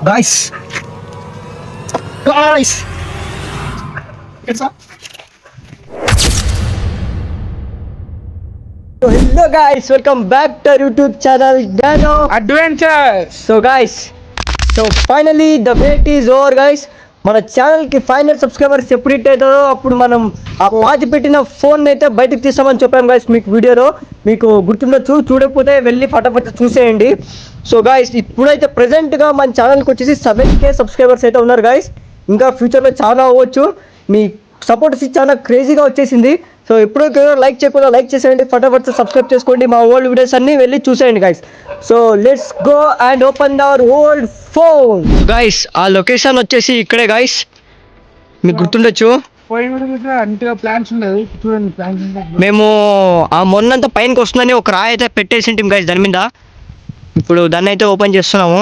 Guys, guys. What's up? So hello guys, welcome back to our YouTube channel Dano Adventures. So guys, finally the wait is over guys. మన ఛానల్కి final subscribers ఎప్పుడు hit అవుతారో అప్పుడు మనం ఆ పాతి పెట్టిన ఫోన్ అయితే బయటకు తీస్తామని చెప్పాం గైస్. మీకు వీడియోలో మీకు గుర్తుండొచ్చు, చూడకపోతే వెళ్ళి ఫటాఫట్ చూసేయండి. సో గాయస్, ఇప్పుడైతే ప్రెసెంట్గా మన ఛానల్కి వచ్చేసి 7K సబ్స్క్రైబర్స్ అయితే ఉన్నారు గాయస్. ఇంకా ఫ్యూచర్లో చాలా అవ్వచ్చు. మీ సపోర్ట్ చాలా క్రేజీగా వచ్చేసింది. సో ఎప్పుడో లైక్ చేయకుండా లైక్ చేసేయండి, ఫటాఫట్ సబ్స్క్రైబ్ చేసుకోండి. మా ఓల్డ్ వీడియోస్ అన్నీ వెళ్ళి చూసేయండి guys. So let's go and open hour old phone guys. ఆ లొకేషన్ వచ్చేసి ఇక్కడే గైస్, మీకు గుర్తుండొచ్చు. మేము ఆ మొన్నంతా పైనకి వస్తుందని ఒక రాయి అయితే పెట్టేసింటాం గైస్ దాని మీద. ఇప్పుడు దాన్ని అయితే ఓపెన్ చేస్తున్నాము.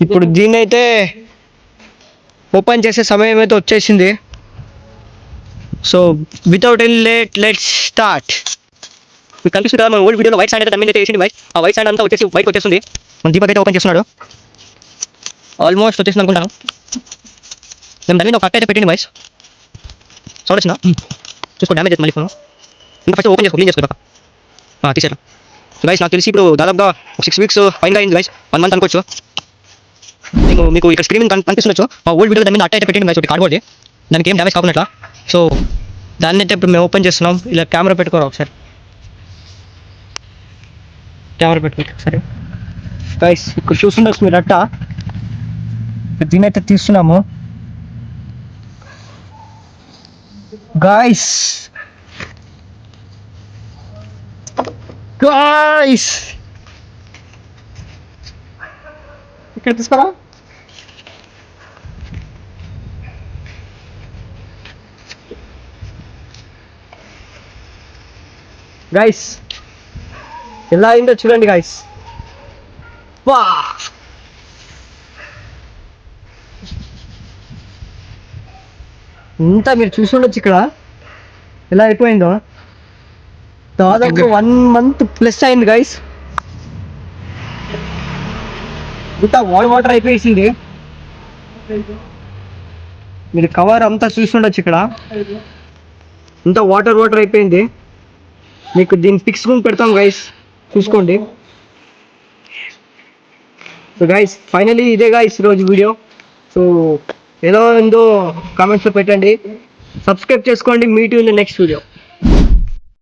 ఇప్పుడు దీన్ని అయితే ఓపెన్ చేసే సమయం అయితే వచ్చేసింది. So without any let's start. మీకు కనిపిస్తుంది కదా మన ఓల్డ్ వీడియోలో వైట్ సైడ్ అయితే దాని మీద వేసింది బైక్. ఆ వైట్ సైడ్ అంతా వచ్చేసి బైక్ వచ్చేస్తుంది. మన దీపక్ అయితే ఓపెన్ చేస్తున్నాడు. ఆల్మోస్ట్ వచ్చేసింది అనుకుంటాను. మేము దాని మీద ఒక కట్ అయితే పెట్టింది వైస్. సౌండ్ వచ్చిందా చూసుకో, డ్యామేజ్ అవుతుంది మళ్ళీ ఫోన్. ఇంకా ఫస్ట్ ఓపెన్ చేసుకో, క్లీన్ చేసుకో తీసేలా. గైస్ నాకు తెలిసి ఇప్పుడు దాదాపుగా 6 weeks ఫైన్ అయింది గైస్, 1 month అనుకోవచ్చు. మీకు ఇక్కడ స్క్రీన్ కనిపిస్తుండొచ్చు. మా ఓల్డ్ వీడియో దాని మీద అట్ట అయితే పెట్టండి గైస్, ఒకటి కార్డ్బోర్డ్ది. దానికి ఏం డ్యామేజ్ కాకుండా. సో దాన్ని అయితే ఇప్పుడు మేము ఓపెన్ చేస్తున్నాం. ఇలా కెమెరా పెట్టుకోరా ఒకసారి, కెమెరా పెట్టుకో ఒకసారి గైస్. ఇక్కడ చూస్తుండొచ్చు మీరు అట్ట. దీన్ని అయితే తీస్తున్నాము గాయస్. గాయస్ ఇక్కడ తీసుకురా. గైస్ ఎలా అయిందో చూడండి గైస్. వా ఇంత మీరు చూస్తుండొచ్చు ఇక్కడ ఎలా అయిపోయిందో. దాదాపు 1 month ప్లస్ అయింది గైస్. ఇంత వాటర్ అయిపోయింది. మీరు కవర్ అంతా చూస్తుండొచ్చు ఇక్కడ ఇంత వాటర్ అయిపోయింది. మీకు దీన్ని పిక్స్ కూడా పెడతాం గైస్, చూసుకోండి. సో గైస్ ఫైనలీ ఇదే గైస్ ఈరోజు వీడియో. సో ఎలా ఉందో కామెంట్స్లో పెట్టండి, సబ్స్క్రైబ్ చేసుకోండి. Meet you in the next video.